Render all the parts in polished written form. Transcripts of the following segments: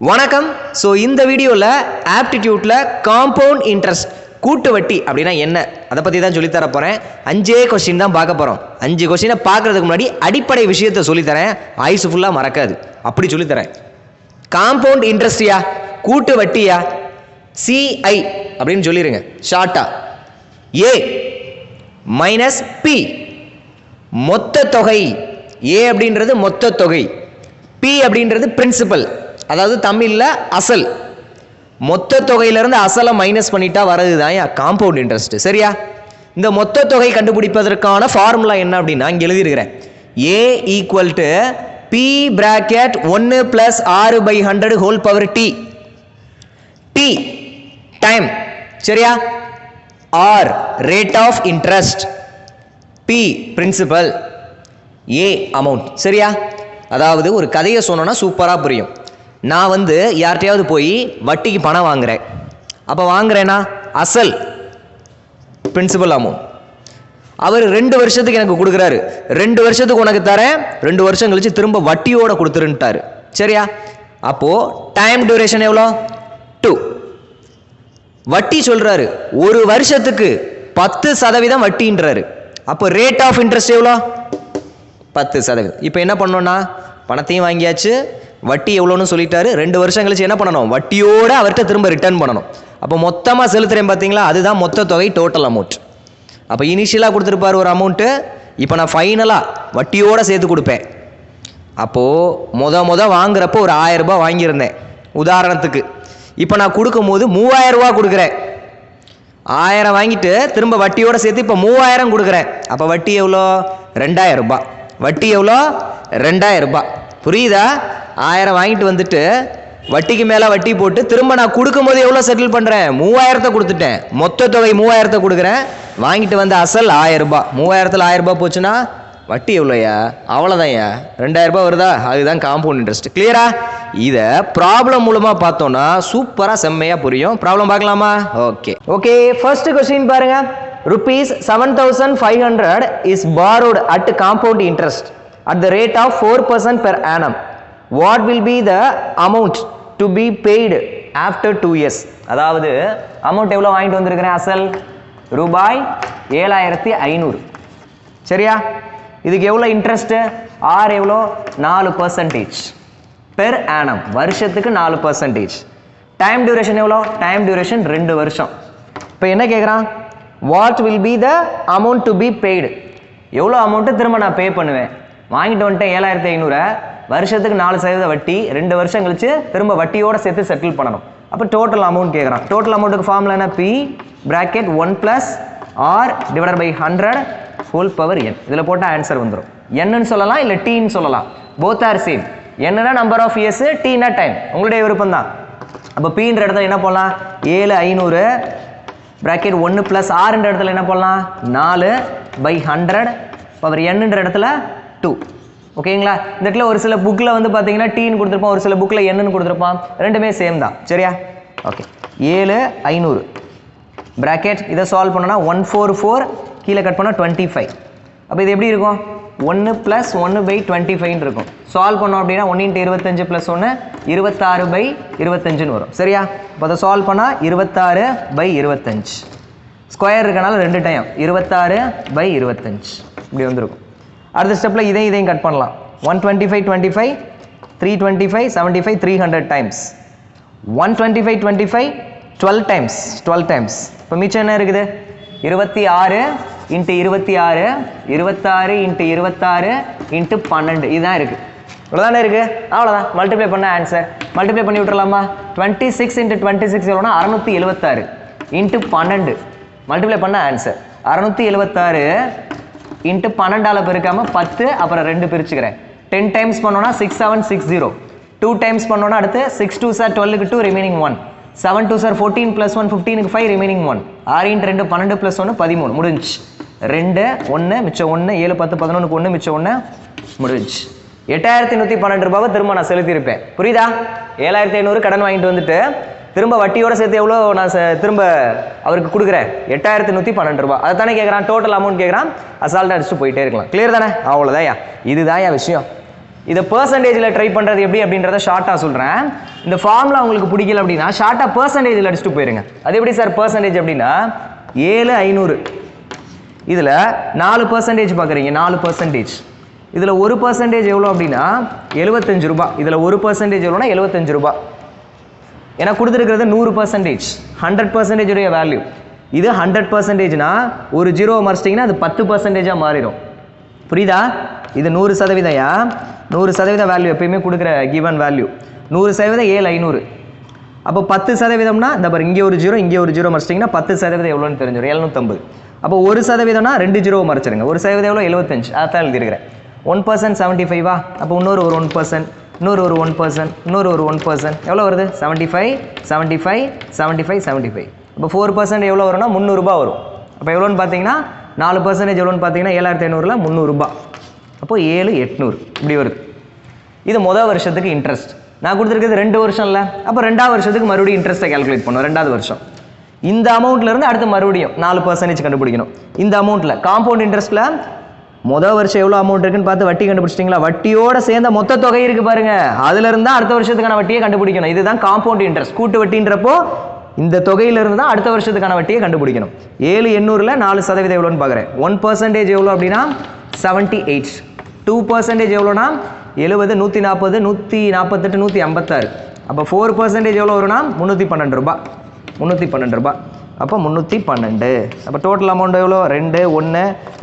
வணக்கம். ஸோ இந்த வீடியோவில் ஆப்டிடியூட்டில் காம்பவுண்ட் இன்ட்ரெஸ்ட் கூட்டு வட்டி அப்படின்னா என்ன அதை பற்றி தான் சொல்லித்தர போகிறேன். 5 கொஸ்டின் தான் பார்க்க போகிறோம். 5 கொஸ்டினை பார்க்குறதுக்கு முன்னாடி அடிப்படை விஷயத்தை சொல்லித்தரேன். ஆயுசு ஃபுல்லாக மறக்காது, அப்படி சொல்லித்தரேன். காம்பவுண்ட் இன்ட்ரெஸ்டியா, கூட்டு வட்டியா, சிஐ அப்படின்னு சொல்லிடுங்க ஷார்ட்டா. ஏ மைனஸ் பி மொத்த தொகை. ஏ அப்படின்றது மொத்த தொகை, பி அப்படின்றது பிரின்சிபல், அதாவது தமிழில் அசல். மொத்த தொகையிலிருந்து அசலை மைனஸ் பண்ணிட்டா வரது தான் காம்பவுண்ட் இன்ட்ரெஸ்ட். சரியா? இந்த மொத்த தொகை கண்டுபிடிப்பதற்கான ஃபார்முலா என்ன அப்படின்னா இங்கே எழுதியிருக்கிறேன். A equal to B bracket 1 + 6/100 whole power T. T time, சரியா? R rate of interest, P principal, A amount. சரியா? அதாவது ஒரு கதையை சொன்னோன்னா சூப்பராக புரியும். நான் யார்கிட்டையாவது போய் வட்டிக்கு பணம் வாங்குறேன். அப்போ வாங்குறேன்னா அசல் பிரின்சிபல் அமௌண்ட். அவர் 2 வருஷத்துக்கு எனக்கு கொடுக்குறாரு. 2 வருஷத்துக்கு உனக்கு தரேன், 2 வருஷம் கழிச்சு திரும்ப வட்டியோட கொடுத்துருன்ட்டாரு. சரியா? அப்போ டைம் டியூரேஷன் எவ்வளோ? 2. வட்டி சொல்றாரு 1 வருஷத்துக்கு 10% வட்டின்றாரு. அப்போ ரேட் ஆஃப் இன்ட்ரெஸ்ட் எவ்வளோ? 10%. இப்போ என்ன பண்ணோம்னா பணத்தையும் வாங்கியாச்சு, வட்டி எவ்வளோன்னு சொல்லிட்டாரு. 2 வருஷம் கழிச்சு என்ன பண்ணணும்? வட்டியோட அவர்கிட்ட திரும்ப ரிட்டர்ன் பண்ணணும். அப்போ மொத்தமாக செலுத்துறேன் பார்த்தீங்களா, அதுதான் மொத்த தொகை, டோட்டல் அமௌண்ட். அப்போ இனிஷியலாக கொடுத்துருப்பார் ஒரு அமௌண்ட்டு, இப்போ நான் ஃபைனலாக வட்டியோடு சேர்த்து கொடுப்பேன். அப்போது முத வாங்குறப்போ ஒரு 1000 ரூபாய் வாங்கியிருந்தேன் உதாரணத்துக்கு. இப்போ நான் கொடுக்கும்போது 3000 ரூபா கொடுக்குறேன். 1000 வாங்கிட்டு திரும்ப வட்டியோடு சேர்த்து இப்போ 3000 கொடுக்குறேன். அப்போ வட்டி எவ்வளோ? 2000 ரூபாய். வட்டி எவ்வளோ? 2000 ரூபாய். புரியுதா? 1000 வாங்கிட்டு வந்துட்டு வட்டிக்கு மேலே வட்டி போட்டு திரும்ப நான் கொடுக்கும்போது எவ்வளோ செட்டில் பண்ணுறேன்? 3000 கொடுத்துட்டேன். மொத்த தொகை 3000 கொடுக்குறேன். வாங்கிட்டு வந்த அசல் 1000 ரூபாய். 3000ல் 1000 ரூபாய் போச்சுன்னா வட்டி எவ்வளோயா? அவ்வளோதான்யா, 2000 ரூபாய் வருதா? அதுதான் காம்பவுண்ட் இன்ட்ரெஸ்ட். கிளியரா? இதை ப்ராப்ளம் மூலமாக பார்த்தோன்னா சூப்பராக செம்மையாக புரியும். ப்ராப்ளம் பார்க்கலாமா? ஓகே. ஃபர்ஸ்ட் கொஸ்டின் பாருங்க. ₹7,500 is borrowed at compound interest at the rate of 4% per annum. What will be the amount to be paid after 2 years? அதாவது அமௌண்ட் எவ்வளோ வாங்கிட்டு வந்திருக்கிறேன்? அசல் ரூபாய் 7500. சரியா? இதுக்கு எவ்வளோ இன்ட்ரெஸ்ட்? ஆர் எவ்வளோ? 4% பெர் ஆனம், வருஷத்துக்கு 4%. டைம் டியூரேஷன் எவ்வளோ? டைம் டியூரேஷன் 2 வருஷம். இப்போ என்ன கேட்குறான்? What will be the amount to be paid? எவ்வளோ அமௌண்ட்டு திரும்ப நான் பே பண்ணுவேன்? வாங்கிட்டு வந்துட்டேன் 7500, வருஷத்துக்கு 4% வட்டி, 2 வருஷம் கழிச்சு திரும்ப வட்டியோட சேர்த்து செட்டில் பண்ணணும். அப்போ டோட்டல் அமௌண்ட் கேட்குறான். டோட்டல் அமௌண்ட்டுக்கு ஃபார்முலா என்ன? P bracket 1 + R/100 whole power n. இதில் போட்டால் ஆன்சர் வந்துடும். என்னன்னு சொல்லலாம், இல்லை டீன்னு சொல்லலாம். Both are same. என்னன்னா நம்பர் ஆஃப் இயர்ஸ், டீனா டைம். உங்களுடைய விருப்பம் தான். அப்போ பீன்ற இடத்துல என்ன போடலாம்? 7500 பிராக்கெட் 1 + R இடத்துல என்ன போடலாம்? 4/100 பவர் nன்ற இடத்துல 2. ஓகேங்களா? இந்த இடத்துல ஒரு சில புக்கில் பார்த்தீங்கன்னா டீன்னு கொடுத்துருப்பான், ஒரு சில புக்கில் என்னன்னு கொடுத்துருப்பான். ரெண்டுமே சேம் தான். சரியா? ஓகே. 7500 பிராக்கெட் இதை சால்வ் பண்ணோன்னா 144 கீழே கட் பண்ணால் 25. அப்போ இது எப்படி இருக்கும்? 1 + 1/25 இருக்கும். சால்வ் பண்ணோம் அப்படின்னா 1 × 25 + 1 26/25 வரும். சரியா? இப்போ அதை சால்வ் பண்ணால் 26/25. ஸ்கொயர் இருக்கனால 2 டைம் 26/25 இப்படி வந்துருக்கும். அடுத்த ஸ்டெப்பில் இதையும் கட் பண்ணலாம். 125 25 325 75 300 டைம்ஸ் 125 25 12 டைம்ஸ் 12 டைம்ஸ். இப்போ மிச்சம் என்ன இருக்குது? 26 × 26 26 × 26 × 12 இதுதான் இருக்குது. இவ்வளோதானே இருக்குது. அவ்வளோதான். மல்டிப்ளை பண்ண ஆன்சர். மல்டிப்ளை பண்ணி விட்டுறலாமா? 26 × 26 எவ்வளோனா 676 × 12 மல்டிப்ளை பண்ண ஆன்சர் 676 × 12 பெருக்காம 10, அப்புறம் 2 பிரிச்சுக்கிறேன். 10 டைம்ஸ் பண்ணோன்னா 6760. 2 டைம்ஸ் பண்ணோன்னா அடுத்து 6 2 சார் 12க்கு 2 ரிமைனிங் 1. 7 2 sir 14 + 1 15க்கு 5 remaining 1. 6 × 2 12 + 1 13 முடிஞ்சு. 2 1 மிச்சம் 1 7 10 11க்கு 1 மிச்சம் 1 முடிஞ்சு. 8112 ரூபாவை திரும்ப நான் செலுத்தியிருப்பேன். புரியுதா? 7500 கடன் வாங்கிட்டு வந்துட்டு திரும்ப வட்டியோட சேர்த்து எவ்வளோ நான் திரும்ப அவருக்கு கொடுக்குறேன்? 8112 ரூபாய். அதை தானே கேட்குறான். டோட்டல் அமௌண்ட் கேட்குறான். அசால்ட்டாக அடிச்சுட்டு போயிட்டே இருக்கலாம். கிளியர் தானே? அவ்வளோதான்யா. இதுதான்யா விஷயம். இதை பெர்சன்டேஜில் ட்ரை பண்ணுறது எப்படி அப்படின்றத ஷார்ட்டாக சொல்கிறேன். இந்த ஃபார்முலா உங்களுக்கு பிடிக்கல அப்படின்னா ஷார்ட்டாக பெர்சன்டேஜில் அடிச்சுட்டு போயிருங்க. அது எப்படி சார் பெர்சன்டேஜ் அப்படின்னா 7,500 இதில் 4% பார்க்குறீங்க, 4%. இதில் 1% எவ்வளோ அப்படின்னா 75 ரூபா. இதில் 1% எவ்வளோனா 75 ரூபா. ஏன்னா கொடுத்துருக்கிறது 100%, 100% உடைய வேல்யூ. இது 100%னா ஒரு ஜீரோ மறைச்சிட்டிங்கன்னா அது 10%ஆக மாறிடும். புரியுதா? இது 100%. 100% வேல்யூ எப்பயுமே கொடுக்குற கிவன் வேல்யூ 100% 7,500. அப்போ 10%னா இந்த பாரு இங்கே ஒரு ஜீரோ இங்கே ஒரு ஜீரோ மறைச்சிட்டிங்கன்னா 10% எவ்வளோன்னு தெரிஞ்சிடும், 750. அப்போ 1%னா 2 ஜீரோ மறைச்சிருங்க. 1% எவ்வளோ 75, அதான் எழுதிருக்கிறேன். 1% 75வா? அப்போ இன்னொரு ஒரு 1%, இன்னொரு ஒரு 1%, இன்னொரு ஒரு 1%, எவ்வளோ வருது? 75, 75, 75, 75. அப்போ 4% எவ்வளோ வரும்னா 300 ரூபா வரும். அப்போ எவ்வளோன்னு பார்த்தீங்கன்னா 4% எவ்வளோன்னு பார்த்தீங்கன்னா 7,500ல் 300 ரூபா. அப்போ 7,800 இப்படி வருது. இது முதல் வருஷத்துக்கு இன்ட்ரெஸ்ட். நான் கொடுத்துருக்கிறது 2 வருஷம் இல்லை. அப்போ 2ஆவது வருஷத்துக்கு மறுபடியும் இன்ட்ரெஸ்ட்டை கால்குலேட் பண்ணுவோம். 2ஆவது வருஷம் இந்த அமௌண்ட்லேருந்து அடுத்து மறுபடியும் 4% கண்டுபிடிக்கணும். இந்த அமௌண்ட்டில் காம்பவுண்ட் இன்ட்ரெஸ்ட்டில் முதல் வருஷம் எவ்வளோ அமௌண்ட் இருக்குன்னு பார்த்து வட்டி கண்டுபிடிச்சிட்டிங்களா? வட்டியோட சேர்ந்த மொத்த தொகை இருக்குது பாருங்க, அதுல இருந்தா அடுத்த வருஷத்துக்கான வட்டியை கண்டுபிடிக்கணும். இதுதான் காம்பவுண்ட் இன்ட்ரெஸ்ட். கூட்டு வட்டின்றப்போ இந்த தொகையிலிருந்து தான் அடுத்த வருஷத்துக்கான வட்டியை கண்டுபிடிக்கணும். 7,800ல் 4% எவ்வளோன்னு பார்க்குறேன். 1% எவ்வளோ அப்படின்னா 78. 2% எவ்வளோனா 70, 140, 148, 156. அப்போ 4% எவ்வளோ வரும்னா 312 ரூபா. 312 ரூபா. அப்போ 312. அப்போ டோட்டல் அமௌண்ட் எவ்வளோ? 2, 1,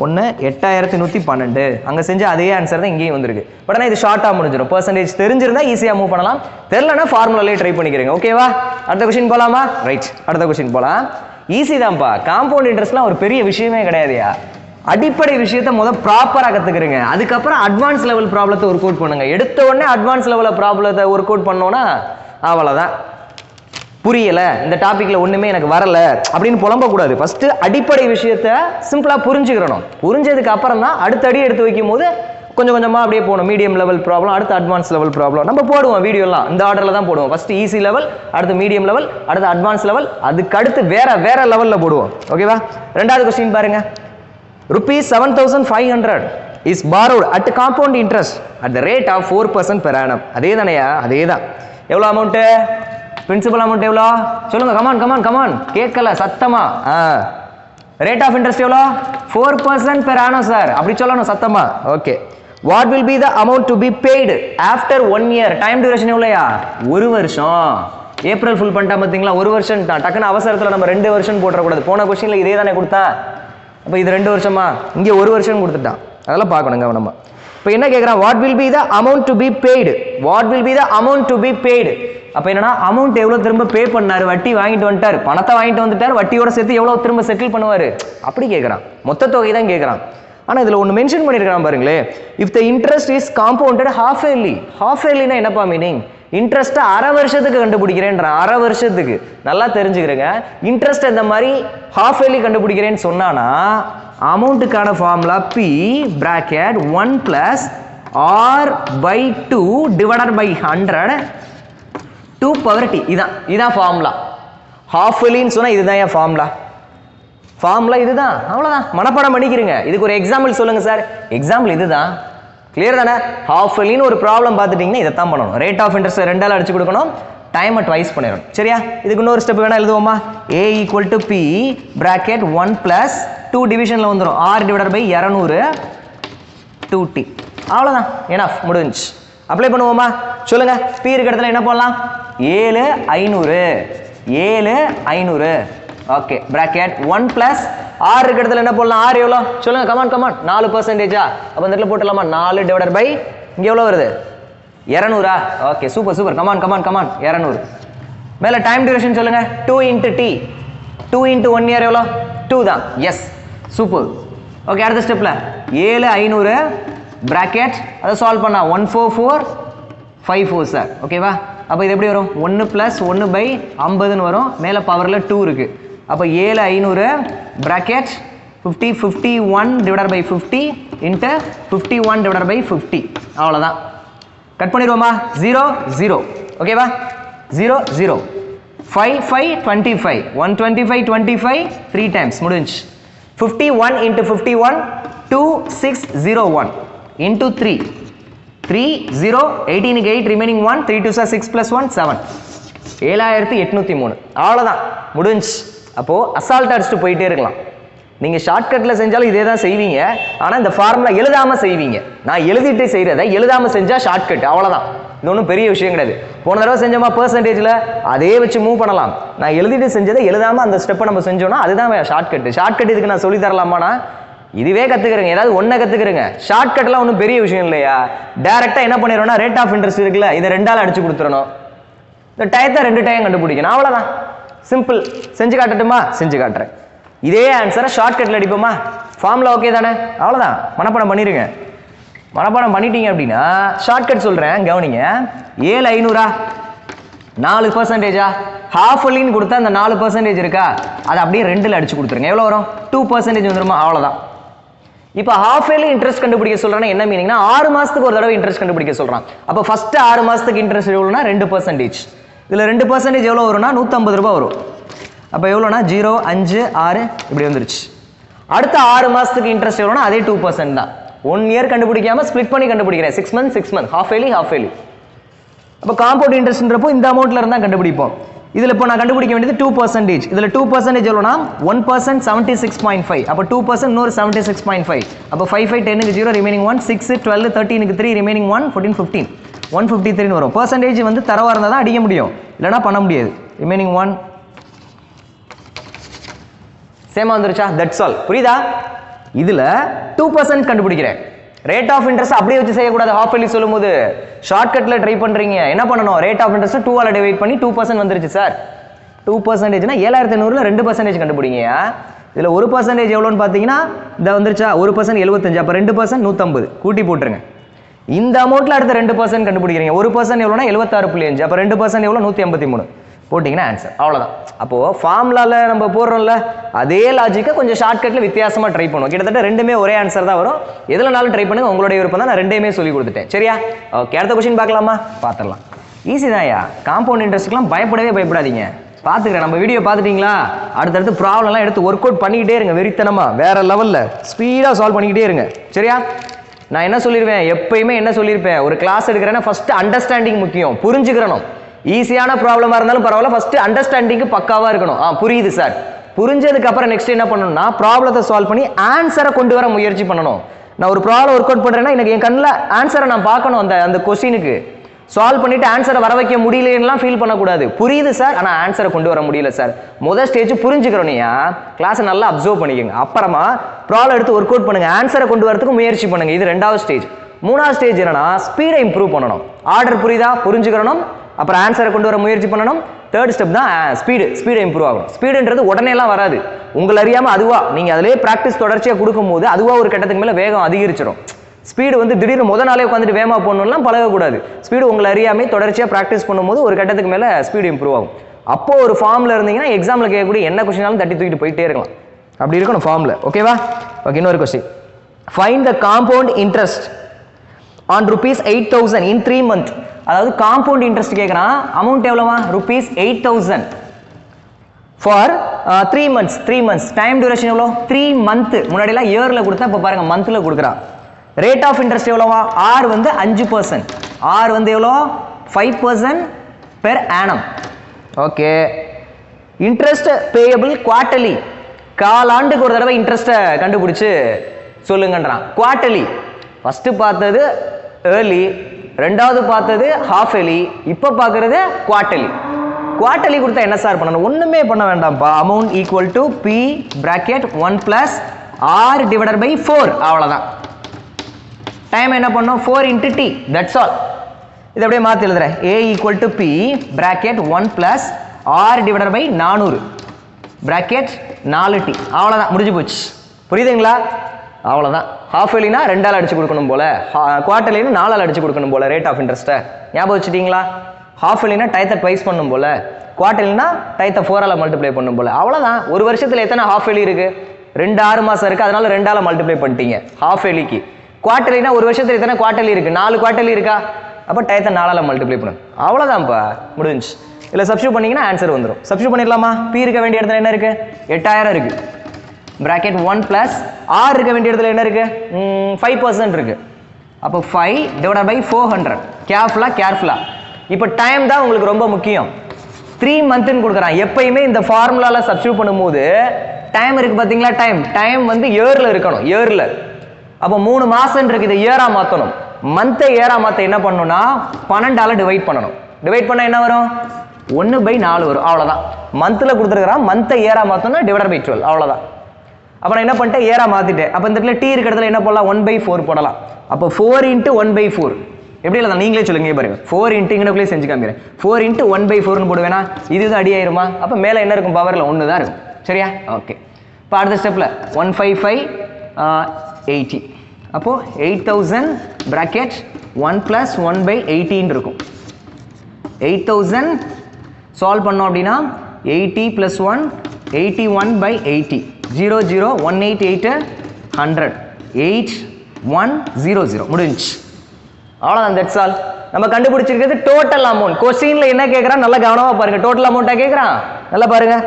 1, 8,112. அங்கே செஞ்ச அதே ஆன்சர் தான் இங்கேயும் வந்திருக்கு. பட் ஆனால் இது ஷார்ட்டாக முடிஞ்சிடும். பெர்சன்டேஜ் தெரிஞ்சிருந்தா ஈஸியாக மூவ் பண்ணலாம். தெரியலன்னா ஃபார்முலாலே ட்ரை பண்ணிக்கிறீங்க. ஓகேவா? அடுத்த கொஸ்டின் போகலாமா? ரைட், அடுத்த கொஸ்டின் போகலாம். ஈஸி தான்ப்பா. காம்பவுண்ட் இன்ட்ரெஸ்ட்லாம் ஒரு பெரிய விஷயமே கிடையாதுயா. அடிப்படை விஷயத்தை முதல் ப்ராப்பராக கற்றுக்குறீங்க. அதுக்கப்புறம் அட்வான்ஸ் லெவல் ப்ராப்ளத்தை ஒர்க் அவுட் பண்ணுங்க. எடுத்த உடனே அட்வான்ஸ் லெவலில் ப்ராப்ளத்தை ஒர்க் அவுட் பண்ணோன்னா அவ்வளோதான். புரியலை, இந்த டாப்பிக்கில் ஒன்றுமே எனக்கு வரலை அப்படின்னு புலம்பக்கூடாது. ஃபஸ்ட்டு அடிப்படை விஷயத்தை சிம்பிளாக புரிஞ்சுக்கிறணும். புரிஞ்சதுக்கு அப்புறம் தான் அடுத்த அடி எடுத்து வைக்கும் போது கொஞ்சம் கொஞ்சமாக அப்படியே போகணும். மீடியம் லெவல் ப்ராப்ளம், அடுத்து அட்வான்ஸ் லெவல் ப்ராப்ளம் நம்ம போடுவோம். வீடியோலாம் இந்த ஆர்டரில் தான் போடுவோம். ஃபஸ்ட்டு ஈஸி லெவல், அடுத்து மீடியம் லெவல், அடுத்து அட்வான்ஸ் லெவல், அதுக்கு அடுத்து வேற லெவலில் போடுவோம். ஓகேவா? ரெண்டாவது கொஸ்டின் பாருங்க. ₹7,500 is borrowed at compound interest at the rate of 4% per annum. அதே தானையா? அதே தான். எவ்வளோ அமௌண்ட்டு? பிரின்சிபல் அமௌண்ட் எவ்வளோ சொல்லுங்க? கமான் கேட்கல சத்தமா. ரேட் ஆஃப் இன்ட்ரெஸ்ட் எவ்வளோ? 4% per annum சார். அப்படி சொல்லணும் சத்தமா. Okay. What will be the amount to be paid after 1 year? Time duration எவ்வளோயா? 1 வருஷம். ஏப்ரல் ஃபுல் பண்ணிட்டா பார்த்தீங்களா? 1 வருஷம் தான். டக்குன்னு அவசரத்தில் நம்ம 2 வருஷம் போட்டுறக்கூடாது. போன கொஸ்டினில் இதே தானே கொடுத்தா. அப்போ இது 2 வருஷமா, இங்கே 1 வருஷம் கொடுத்துட்டான். அதெல்லாம் பார்க்கணும் கவனமா. இப்போ என்ன கேட்குறான்? What will be the amount to be paid. What will be the amount to be paid. அப்போ என்னன்னா அமௌண்ட் எவ்வளோ திரும்ப பே பண்ணாரு? வட்டி வாங்கிட்டு வந்துட்டார், பணத்தை வாங்கிட்டு வந்துட்டார், வட்டியோட சேர்த்து எவ்வளோ திரும்ப செட்டில் பண்ணுவார் அப்படி கேட்குறான். மொத்த தொகை தான் கேட்குறான். ஆனால் இதில் ஒன்று மென்ஷன் பண்ணியிருக்கான் பாருங்களே. If the interest is compounded half yearly. Half இயர்லினா என்னப்பா மீனிங்? இன்ட்ரெஸ்ட்டை அரை வருஷத்துக்கு கண்டுபிடிக்கிறேன்றான். அரை வருஷத்துக்கு நல்லா தெரிஞ்சுக்கிறேங்க. இன்ட்ரெஸ்ட் இந்த மாதிரி ஹாஃப் இயர்லி கண்டுபிடிக்கிறேன்னு சொன்னானா அமௌண்ட்டுக்கான formula P bracket 1 plus R/2 divided by 100 2 power T. இதான் ஃபார்முலா. ஹாஃப் இயர்லின்னு சொன்னால் இதுதான் என் ஃபார்முலா இதுதான். அவ்வளோதான், மனப்பாடம் பண்ணிக்கிறீங்க. இதுக்கு ஒரு எக்ஸாம்பிள் சொல்லுங்க சார். எக்ஸாம்பிள் இதுதான். கிளியர் தானே? ஹாஃப் இயர்லின்னு ஒரு ப்ராப்ளம் பார்த்துட்டிங்கன்னா இதை தான் பண்ணணும். ரேட் ஆஃப் இன்ட்ரெஸ்ட் 2ஆல் அடிச்சு கொடுக்கணும், டைமை ட்வைஸ் பண்ணிடணும். சரியா? இதுக்கு இன்னொரு ஸ்டெப் வேணா எழுதுவோமா? A = P bracket 1 plus 2 டிவிஷனில் வந்துடும் R divided by 200 2T. அவ்வளோதான், எனஃப், முடிஞ்சு. அப்ளை பண்ணுவோமா? சொல்லுங்க. P இருக்க இடத்துல என்ன பண்ணலாம்? 7,500. ஓகே. பிராக்கெட் 1 பிளஸ் R இருக்க இடத்துல என்ன போடலாம்? R எவ்வளோ சொல்லுங்க? கமான் 4%. அப்போ இந்த இடத்துல போட்டுடலாமா? 4 டிவைடட் பை இங்கே எவ்வளோ வருது? 200. Okay, super. கமான் 200. மேலே டைம் டியூரேஷன் சொல்லுங்க. 2 × T. 2 × 1 year எவ்வளோ? 2 தான். S, super. ஓகே, அடுத்த ஸ்டெப்பில் 7,500 பிராக்கெட் அதை சால்வ் பண்ணா 14454 சார். ஓகேவா? அப்போ இது எப்படி வரும்? 1 + 1/50 வரும். மேலே பவரில் 2 இருக்கு. அப்போ 7,500 bracket 51 divided by 50 into 51 divided by 50. அவ்வளோதான். கட் பண்ணிடுவோமா? 0 0. ஓகேவா? 0 0. 5 5 25. 125 25 3 times முடிஞ்சு. 51 × 51 2601 into 3 3 0 18க்கு 8 ரிமைனிங் 1 3 2 6 plus 1 7 7803 அவ்வளோதான் முடிஞ்சு. அப்போது அசால்ட்டாக அடிச்சுட்டு போயிட்டே இருக்கலாம். நீங்கள் ஷார்ட்கட்டில் செஞ்சாலும் இதே தான் செய்வீங்க, ஆனால் இந்த ஃபார்முலா எழுதாமல் செய்வீங்க. நான் எழுதிட்டு செய்கிறத எழுதாமல் செஞ்சால் ஷார்ட்கட், அவ்வளோதான். இது ஒன்றும் பெரிய விஷயம் கிடையாது. போன தடவை செஞ்சோமா பெர்சன்டேஜில் அதே வச்சு மூவ் பண்ணலாம். நான் எழுதிட்டு செஞ்சதை எழுதாமல் அந்த ஸ்டெப்பை நம்ம செஞ்சோன்னா அதுதான் ஷார்ட்கட்டு. ஷார்ட்கட் இதுக்கு நான் சொல்லி தரலாமாண்ணா? இதுவே கற்றுக்கிறேங்க, ஏதாவது ஒன்றை கற்றுக்கிறேங்க. ஷார்ட்கட்லாம் ஒன்றும் பெரிய விஷயம் இல்லையா? டேரெக்டாக என்ன பண்ணிடுறோம்னா ரேட் ஆஃப் இன்ட்ரெஸ்ட் இருக்குல்ல, இதை 2ஆல் அடிச்சு கொடுத்துடணும். இந்த டயத்தை 2 டைம் கண்டுபிடிக்கணும், அவ்வளோதான். சிம்பிள். செஞ்சு காட்டட்டுமா? செஞ்சு காட்டுறேன். இதே ஆன்சரை ஷார்ட்கட்டில் அடிப்போமா? ஃபார்முலா ஓகே தானே? அவ்வளோதான். மனப்பாடம் பண்ணிடுங்க. மனப்பாடம் பண்ணிட்டீங்க அப்படின்னா ஷார்ட்கட் சொல்கிறேன், கவனிங்க. 7500 4%, ஹாஃப் அலின்னு கொடுத்தா அந்த 4% இருக்கா, அதை அப்படியே 2ல் அடிச்சு கொடுத்துருங்க. எவ்வளோ வரும்? 2% வந்துருமா? அவ்வளோதான். இப்போ ஹாஃப் இயர்லி இன்ட்ரெஸ்ட் கண்டுபிடிக்க சொல்கிறேன்னா என்ன மீனிங்னா 6 மாதத்துக்கு ஒரு தடவை இன்ட்ரெஸ்ட் கண்டுபிடிக்க சொல்கிறான். அப்போ ஃபஸ்ட்டு 6 மாதத்துக்கு இன்ட்ரெஸ்ட் எவ்வளோனா 2%. இதில் 2% எவ்வளோ வரும்னா 150 ரூபா வரும். அப்போ எவ்வளோனா 0 5 6 இப்படி வந்துருச்சு. அடுத்த 6 மாதத்துக்கு இன்ட்ரெஸ்ட் எவ்வளோனா அதே 2% தான். 1 இயர் கண்டுபிடிக்காமல் ஸ்ப்ளிட் பண்ணி கண்டுபிடிக்கிறேன். 6 months 6 months, ஹாஃப் இயர்லி. அப்போ காம்பவுண்ட் இன்ட்ரெஸ்ட்ன்றப்போ இந்த அமௌண்ட்டில் இருந்தால் கண்டுபிடிப்போம். இதில் இப்போ நான் கண்டுபிடிக்க வேண்டியது 2%. இதில் 2% எவ்வளோனா 1% 76.5. அப்போ 2% இன்னொரு 76.5. அப்போ 5 5 10க்கு 0 ரிமைனிங் 1 6 12 13க்கு 3 ரிமைனிங் 1 14 15 153 வரும். பர்சன்டேஜ் வந்து தரவாக இருந்தால் தான் அடிக்க முடியும், இல்லைனா பண்ண முடியாது. ரிமைனிங் 1 சேமா வந்துருச்சா? That's all. புரியுதா? இதில் 2% கண்டுபிடிக்கிறேன். ரேட் ஆஃப் இன்ட்ரெஸ்ட் அப்படியே வச்சு செய்யக்கூடாது. ஹாஃப் இயர்லி சொல்லும் போது ஷார்ட்கட்டில் ட்ரை பண்ணுறீங்க, என்ன பண்ணணும்? ரேட் ஆஃப் இன்ட்ரெஸ்ட் 2ஆல் டிவைட் பண்ணி 2% வந்துருச்சு சார். 2%னா 7500ல் 2% கண்டுபிடிங்க. இதில் 1% எவ்வளோன்னு பார்த்தீங்கன்னா இந்த வந்துருச்சா? 1% 75. அப்போ 2% 150 கூட்டி போட்டுருங்க. இந்த அமௌண்ட்டில் அடுத்த 2% கண்டுபிடிக்கிறீங்க. 1% எவ்வளோனா 76.5. அப்போ 2% எவ்வளோ? 183 போட்டிங்கன்னா ஆன்சர். அவ்வளோதான். அப்போது ஃபார்முலாவில் நம்ம போடுறோம்ல, அதே லாஜிக்கை கொஞ்சம் ஷார்ட்கட்டில் வித்தியாசமாக ட்ரை பண்ணுவோம். கிட்டத்தட்ட ரெண்டுமே ஒரே ஆன்சர் தான் வரும். எதுலனாலும் ட்ரை பண்ணுங்க, உங்களுடைய விருப்பம் தான். நான் ரெண்டையுமே சொல்லி கொடுத்துட்டேன். சரியா? ஓகே, அடுத்த கொஸ்டின் பார்க்கலாமா? பார்த்துடலாம். ஈஸி தான்யா. காம்பவுண்ட் இன்ட்ரெஸ்ட்டுக்குலாம் பயப்படாதீங்க. பார்த்துக்கிறேன். நம்ம வீடியோ பார்த்துட்டிங்களா? அடுத்தடுத்து ப்ராப்ளம்லாம் எடுத்து ஒர்க் அவுட் பண்ணிக்கிட்டே இருங்க. வெறித்தனமாக வேறு லெவலில் ஸ்பீடாக சால்வ் பண்ணிக்கிட்டே இருங்க. சரியா? நான் என்ன சொல்லிடுவேன், எப்பயுமே என்ன சொல்லியிருப்பேன், ஒரு கிளாஸ் எடுக்கிறேன்னா ஃபஸ்ட்டு அண்டர்ஸ்டாண்டிங் முக்கியம், புரிஞ்சுக்கிறணும். ஈஸியான ப்ராப்ளமாக இருந்தாலும் பரவாயில்ல, ஃபஸ்ட்டு அண்டர்ஸ்டாண்டிங்கு பக்காவாக இருக்கணும். புரியுது சார். புரிஞ்சதுக்கு அப்புறம் நெக்ஸ்ட் என்ன பண்ணணும்னா ப்ராப்ளத்தை சால்வ் பண்ணி ஆன்சரை கொண்டு வர முயற்சி பண்ணணும். நான் ஒரு ப்ராப்ளம் ஒர்க் அவுட் பண்ணுறேன்னா எனக்கு என் கண்ணில் ஆன்சரை நான் பார்க்கணும். அந்த கொஸ்டினுக்கு சால்வ் பண்ணிட்டு ஆன்சரை வர வைக்க முடியலலாம் ஃபீல் பண்ணக்கூடாது. புரியுது சார், ஆனால் ஆன்சரை கொண்டு வர முடியல சார். முதல் ஸ்டேஜ் புரிஞ்சுக்கிறோம். நீயா கிளாஸை நல்லா அப்சர்வ் பண்ணிக்கோங்க. அப்புறமா ப்ராப்ளம் எடுத்து ஒர்க் அவுட் பண்ணுங்க, ஆன்சரை கொண்டு வரதுக்கு முயற்சி பண்ணுங்க. இது 2வது ஸ்டேஜ். 3வது ஸ்டேஜ் என்னன்னா ஸ்பீடை இம்ப்ரூவ் பண்ணணும். ஆர்டர் புரியுதா? புரிஞ்சுக்கிறணும், அப்புறம் ஆன்சரை கொண்டு வர முயற்சி பண்ணணும். தேர்ட் ஸ்டெப் தான் ஸ்பீடை இம்ப்ரூவ் ஆகணும். ஸ்பீடுன்றது உடனே எல்லாம் வராது, உங்களை அறியாமல் அதுவா நீங்கள் அதிலே ப்ராக்டிஸ் தொடர்ச்சியாக கொடுக்கும்போது அதுவா ஒரு கட்டத்துக்கு மேலே வேகம் அதிகரிச்சிடும். ஸ்பீடு வந்து திடீர்னு முதல் நாளே உட்காந்துட்டு வேகமாக போகணும்லாம் பழகக்கூடாது. ஸ்பீடு உங்களை அறியாமே தொடர்ச்சியாக ப்ராக்டிஸ் பண்ணும்போது ஒரு கட்டத்துக்கு மேலே ஸ்பீடு இம்ப்ரூவ் ஆகும். அப்போது ஒரு ஃபார்மில் இருந்தீங்கன்னா எக்ஸாமில் கேட்கக்கூடிய என்ன கொஸ்டினாலும் தட்டி தூக்கிட்டு போயிட்டே இருக்கலாம். அப்படி இருக்கணும் ஃபார்மில். ஓகேவா? ஓகே, இன்னொரு question. Find the compound interest on ₹8,000 in 3 months. அதாவது காம்பவுண்ட் இன்ட்ரெஸ்ட் கேட்குறான். அமௌண்ட் எவ்வளோவா? ₹8,000 for 3 months. 3 months time duration எவ்வளோ? 3 month. முன்னாடிலாம் இயரில் கொடுத்தா இப்போ பாருங்க மந்த்தில் கொடுக்குறான். ரேட் ஆஃப் இன்ட்ரெஸ்ட் எவ்வளோவா? ஆர் வந்து 5%. ஆர் வந்து எவ்வளோ? 5% per annum. Okay. Interest payable quarterly. காலாண்டுக்கு ஒரு தடவை இன்ட்ரெஸ்ட்டை கண்டுபிடிச்சு சொல்லுங்கன்றான். குவார்ட்டர்லி ஃபஸ்ட்டு பார்த்தது ஏர்லி, 2வது பார்த்தது ஹாஃப் இயர்லி, இப்போ பார்க்குறது குவார்ட்டர்லி. குவார்ட்டர்லி கொடுத்தா என்ன சார் பண்ணணும்? ஒன்றுமே பண்ண வேண்டாம்ப்பா. Amount equal to P bracket 1 plus R divided by 4. அவ்வளோதான். டைம் என்ன பண்ணோம்? 4 into T. That's all. இது அப்படியே மாற்றி எழுதுறேன். A equal to P bracket 1 plus R divided by 400 bracket 4T. அவ்வளோதான், முடிஞ்சு போச்சு. புரியுதுங்களா? அவ்வளோதான். ஹாஃப் இயர்லினா 2ஆல் அடிச்சு கொடுக்கணும் போல, குவார்ட்டர்லினா 4ஆல் அடிச்சு கொடுக்கணும் போல ரேட் ஆஃப் இன்ட்ரெஸ்ட்டை. ஞாபகம் வச்சுட்டீங்களா? ஹாஃப் இயர்லினா டயத்தை ட்வைஸ் பண்ணும் போல, குவார்ட்டர்லினா டயத்தை 4ஆல் மல்டிப்ளை பண்ணும் போல. அவ்வளோதான். ஒரு வருஷத்தில் எத்தனை ஹாஃப் இயர்லி இருக்குது? 2 6 மாதம் இருக்குது, அதனால 2ஆல் மல்டிப்ளை பண்ணிட்டீங்க ஹாஃப் இயர்லிக்கு. குவார்ட்டர்லினா ஒரு வருஷத்தில் எத்தனை குவார்ட்டர்லி இருக்குது? 4 குவார்ட்டர்லி இருக்கா? அப்போ டயத்தை 4ஆல் மல்டிப்ளை பண்ணும். அவ்வளோதான்ப்பா, முடிஞ்சு. இல்லை சப்ஸ்டியூட் பண்ணிங்கன்னா ஆன்சர் வந்துடும். சப்ஸ்டியூட் பண்ணிடலாமா? P இருக்க வேண்டிய இடத்துல என்ன இருக்குது? 8000 இருக்குது. bracket 1 plus R இருக்க வேண்டிய இடத்துல என்ன இருக்குது? 5% இருக்குது. அப்போ 5 divided by 400. கேர்ஃபுல்லா இப்போ டைம் தான் உங்களுக்கு ரொம்ப முக்கியம். 3 மந்த்னு கொடுக்குறான். எப்பயுமே இந்த ஃபார்முலால சப்ஸ்டிட்யூட் பண்ணும்போது டைம் இருக்கு பார்த்தீங்களா, டைம் வந்து இயர்ல இருக்கணும், இயர்ல. அப்போ 3 மாசம் இருக்கு, இதை இயரா மாற்றணும். மந்த்தை இயரா மாற்ற என்ன பண்ணணும்னா 12ஆல டிவைட் பண்ணணும். டிவைட் பண்ணால் என்ன வரும்? 1/4 வரும். அவ்வளோதான். மந்த்தில் கொடுத்துருக்குறான், மந்த்தை இயரா மாற்றணும்னா டிவைடட் பை 12, அவ்வளோதான். அப்போ நான் என்ன பண்ணிட்டேன், இயரா மாற்றிட்டேன். அப்போ இந்த இடத்துல டி இருக்கிற இடத்துல என்ன போடலாம், 1/4 போடலாம். அப்போ 4 × 1/4 எப்படி இல்லை, நீங்களே சொல்லுங்க பாருங்க. 4 × இங்கனக்குள்ளே செஞ்சு காமிக்கிறேன். 4 × 1/4ன்னு போடுவேனா, இதுதான் அடி ஆயிருமா? அப்போ மேலே என்ன இருக்கும், பவரில் 1 தான் இருக்கும். சரியா? ஓகே. இப்போ அடுத்த ஸ்டெப்பில் 155 80. அப்போது 8000 bracket 1 + 1/18 இருக்கும். 8000 சால்வ் பண்ணோம் அப்படின்னா 80 + 1 81/80. 0 0 188 100 8100 முடிஞ்சு. அவ்வளோதான், தட்ஸ் ஆல். நம்ம கண்டுபிடிச்சிருக்கிறது டோட்டல் அமௌண்ட். கொஸ்டின்ல என்ன கேட்குறான் நல்லா கவனமாக பாருங்க. டோட்டல் அமௌண்ட்டா கேட்குறான், நல்லா பாருங்க.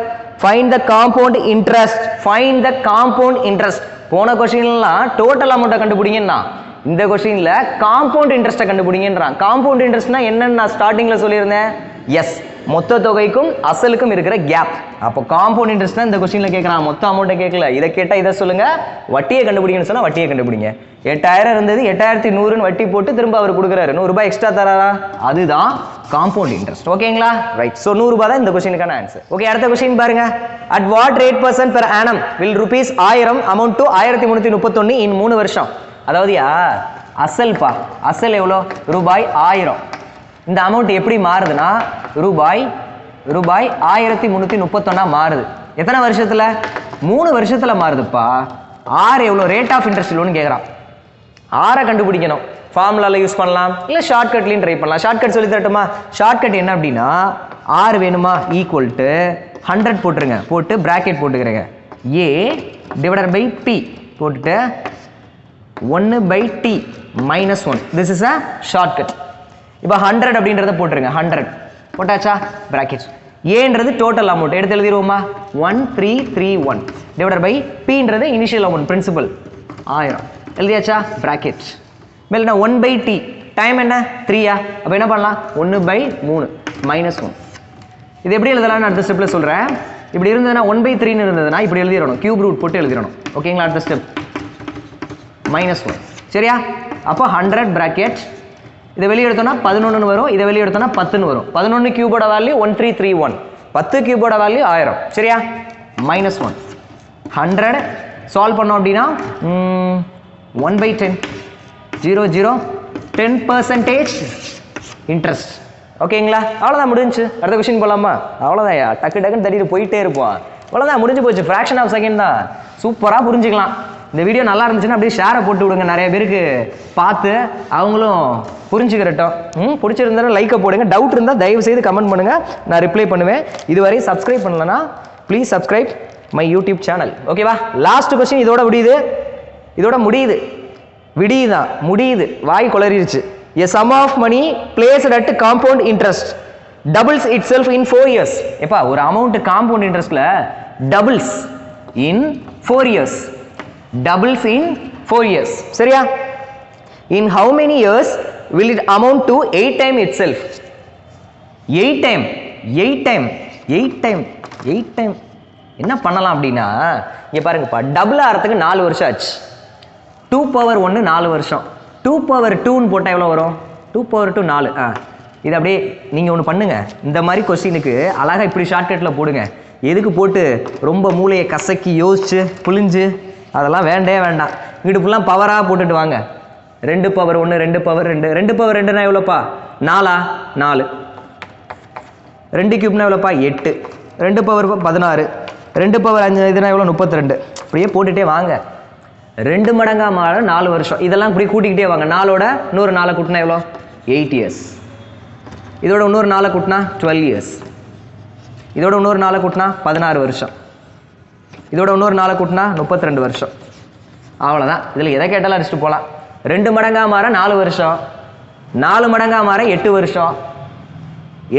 Find the compound interest, find the compound interest. போன கொஸ்டின்லாம் டோட்டல் அமௌண்ட்டை கண்டுபிடிங்கன்னா, இந்த கொஸ்டின்ல காம்பவுண்ட் இன்ட்ரெஸ்ட்டை கண்டுபிடிங்கன்றான். காம்பவுண்ட் இன்ட்ரெஸ்ட்னா என்னன்னு நான் ஸ்டார்டிங்ல சொல்லியிருந்தேன். எஸ், மொத்த தொகைக்கும் அசலுக்கும் இருக்கிற கேப். அப்போ காம்பவுண்ட் இன்ட்ரெஸ்ட் இந்த கொஸ்டின்ல கேட்கறான், மொத்த அமௌண்ட்டை கேட்கல. இதை கேட்டா இதை சொல்லுங்க, வட்டியை கண்டுபிடிங்கன்னு சொன்னா வட்டியை கண்டுபிடிங்க. 8000 இருந்தது, 8100ன்னு வட்டி போட்டு திரும்ப அவர் கொடுக்குறாரு, 100 ரூபாய் எக்ஸ்ட்ரா தராரா, அதுதான் காம்பவுண்ட் இன்ட்ரெஸ்ட். ஓகேங்களா? ரைட். ஸோ 100 ரூபாய் தான் இந்த கொஸ்டினுக்கான ஆன்சர். ஓகே, அடுத்த கொஸ்டின் பாருங்க. At what rate % per annum will ₹1000 amount to 1331 in 3 வருஷம்? அதாவது அசல்பா, அசல் எவ்வளோ, ரூபாய் 1000. இந்த அமௌண்ட் எப்படி மாறுதுன்னா ரூபாய் 1331 மாறுது. எத்தனை வருஷத்துல? 3 வருஷத்துல மாறுதுப்பா. ஆர் எவ்வளோ, ரேட் ஆஃப் இன்ட்ரெஸ்ட் எவ்வளோன்னு கேட்குறான். ஆரை கண்டுபிடிக்கணும். ஃபார்முலால யூஸ் பண்ணலாம், இல்லை ஷார்ட்கட்லையும் ட்ரை பண்ணலாம். ஷார்ட்கட் சொல்லி தரட்டுமா? ஷார்ட்கட் என்ன அப்படின்னா, ஆர் வேணுமா, ஈக்குவல் டு 100 போட்டுருங்க, போட்டு பிராக்கெட் போட்டுக்கிறேங்க. ஏ டிவைடட் பை பி போட்டுட்டு 1/t - 1. This is a shortcut. இப்போ 100 அப்படின்றத போட்டுருங்க. 100 போட்டாச்சா, பிராக்கெட். ஏன்றது டோட்டல் அமௌண்ட் எடுத்து எழுதிடுவோமா, 1331 டிவைடட் பை பின்றது இனிஷியல் அமௌண்ட், பிரின்சிபல் 1000 எழுதியாச்சா, பிராக்கெட். மேலே 1/t டைம் என்ன, 3யா? அப்போ என்ன பண்ணலாம், 1/3 -1. இது எப்படி எழுதலாம்னு அடுத்த ஸ்டெப்பில் சொல்கிறேன். இப்படி இருந்ததுன்னா 1/3ன்னு இருந்ததுன்னா இப்படி எழுதிடணும், கியூப் ரூட் போட்டு எழுதிடணும். ஓகேங்களா? அடுத்த ஸ்டெப் -1. சரியா? அப்போ 100 பிராக்கெட். இதை வெளியே எடுத்தோம்னா 11 வரும், இதை வெளியே எடுத்தோம்னா 10 வரும். 11 கியூபோட வேல்யூ 1331, 10 கியூபோட வேல்யூ 1000. சரியா? -1. 100 சால்வ் பண்ணோம் அப்படின்னா 1/10 0 0 10% இன்ட்ரெஸ்ட். ஓகேங்களா? அவ்வளோதான், முடிஞ்சு. அடுத்த கொஸ்டின் போகலாமா? அவ்வளோதான், டக்கு டக்குன்னு தட்டிட்டு போயிட்டே இருப்போம். அவ்வளோதான், முடிஞ்சு போச்சு. ஃப்ராக்ஷன் ஆஃப் செகண்ட் தான். சூப்பராக புரிஞ்சுக்கலாம். இந்த வீடியோ நல்லா இருந்துச்சுன்னா அப்படியே ஷேரை போட்டு விடுங்க, நிறைய பேருக்கு பார்த்து அவங்களும் புரிஞ்சுக்கிறட்டும். பிடிச்சிருந்தாலும் லைக்கை போடுங்க. டவுட் இருந்தால் தயவு செய்து கமெண்ட் பண்ணுங்கள், நான் ரிப்ளை பண்ணுவேன். இதுவரை சப்ஸ்கிரைப் பண்ணலன்னா please subscribe my YouTube channel. ஓகேவா? லாஸ்ட் கொஸ்டின் இதோட முடியுது, இதோட முடியுது, விடியுதான் முடியுது, வாய் குளறிடுச்சு. A sum of money placed at compound interest doubles itself in 4 years. எப்பா, ஒரு amount compound இன்ட்ரெஸ்ட்ல doubles in 4 years, doubles in 4 years. சரியா? In how many years will it amount to 8 times itself? 8 time. என்ன பண்ணலாம் அப்படின்னா, இங்க பாருங்கப்பா, double ஆகிறதுக்கு 4 வருஷம் ஆச்சு. 2/1 4 வருஷம். 2/2ன்னு போட்டால் எவ்வளோ வரும்? 2/2 4. இது அப்படியே நீங்கள் ஒன்று பண்ணுங்க, இந்த மாதிரி கொஸ்டினுக்கு அழகாக இப்படி ஷார்ட்கட்டில் போடுங்க. எதுக்கு போட்டு ரொம்ப மூளையை கசக்கி யோசிச்சு புளிஞ்சு அதெல்லாம் வேண்டாம். இங்கிட்டு ஃபுல்லாக பவராக போட்டுட்டு வாங்க. 2/1 2/2 2/2னா எவ்வளோப்பா? 4 4. 2 கியூப்னா எவ்வளோப்பா? 8. 2/16. 2/5 இதுனா எவ்வளோ? 32. அப்படியே போட்டுகிட்டே வாங்க. 2 மடங்கா மாற 4 வருஷம். இதெல்லாம் இப்படி கூட்டிக்கிட்டே வாங்க. 4ஓட இன்னொரு 4 கூட்டினா எவ்வளோ? 8 years. இதோட இன்னொரு 4 கூட்டினா 12 years. இதோட இன்னொரு 4 கூட்டினா 16 வருஷம். இதோட இன்னொரு 4 கூட்டினா 32 வருஷம். அவ்வளோதான். இதில் எதை கேட்டாலும் அடிச்சுட்டு போகலாம். 2 மடங்கா மாற 4 வருஷம், 4 மடங்கா மாற 8 வருஷம்,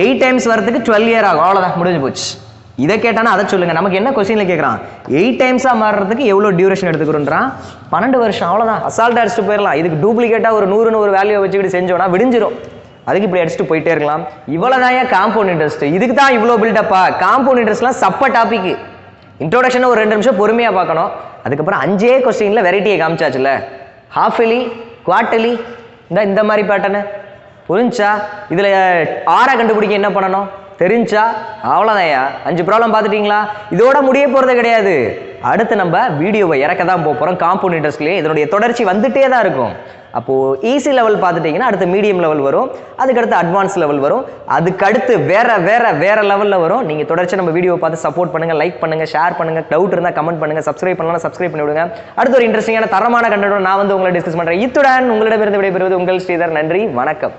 8 times வரதுக்கு 12 year ஆகும். அவ்வளோதான், முடிஞ்சு போச்சு. இதை கேட்டானா அதை சொல்லுங்க. நமக்கு என்ன கொஸ்டின்ல கேட்குறான், 8 டைம்ஸாக மாறுறதுக்கு எவ்வளோ டியூரேஷன் எடுத்துக்கிறோன்றான். 12 வருஷம், அவ்வளோதான், அசால்ட்டாக அடிச்சுட்டு போயிடலாம். இதுக்கு டூப்ளிகேட்டாக ஒரு 100ன்னு ஒரு வேல்யூ வச்சுக்கிட்டு செஞ்சோன்னா விடிஞ்சிரும். அதுக்கு இப்படி அடிச்சுட்டு போயிட்டே இருக்கலாம். இவ்வளோதான் ஏன் காம்பவுண்ட் இன்ட்ரெஸ்ட், இதுக்கு தான் இவ்வளோ பில்டப்பா. காம்பவுண்ட் இன்ட்ரெஸ்ட்லாம் சப்ப டாபிக். இன்ட்ரோடக்ஷன் ஒரு 2 நிமிஷம் பொறுமையாக பார்க்கணும். அதுக்கப்புறம் 5 கொஸ்டினில் வெரைட்டியை காமிச்சாச்சுல, ஹாஃப் எலி, குவார்டர்லி, இந்த மாதிரி பேட்டர்னு புரிஞ்சா. இதில் ஆரை கண்டுபிடிக்க என்ன பண்ணணும் தெரிஞ்சா, அவ்வளோதான்யா. 5 ப்ராப்ளம் பார்த்துட்டீங்களா? இதோட முடிய போகிறது கிடையாது. அடுத்து நம்ம வீடியோவை இறக்க தான் போகிறோம். காம்பவுண்ட் இன்ட்ரெஸ்ட்லேயே இதனுடைய தொடர்ச்சி வந்துட்டே தான் இருக்கும். அப்போது ஈஸி லெவல் பார்த்துட்டிங்கன்னா அடுத்து மீடியம் லெவல் வரும், அதுக்கடுத்து அட்வான்ஸ் லெவல் வரும், அதுக்கடுத்து வேற லெவலில் வரும். நீங்கள் தொடர்ச்சி நம்ம வீடியோவை பார்த்து சப்போர்ட் பண்ணுங்கள், லைக் பண்ணுங்கள், ஷேர் பண்ணுங்கள், டவுட் இருந்தால் கமெண்ட் பண்ணுங்கள், சப்ஸ்கிரைப் பண்ணலாம் சப்ஸ்கிரைப் பண்ணி விடுங்க. அடுத்து ஒரு இன்ட்ரெஸ்டிங்கான தரமான கண்டென்ட் நான் உங்களை டிஸ்கஸ் பண்ணுறேன். இத்துடன் உங்களிடமிருந்து விடைபெறுவது உங்கள் ஸ்ரீதர். நன்றி, வணக்கம்.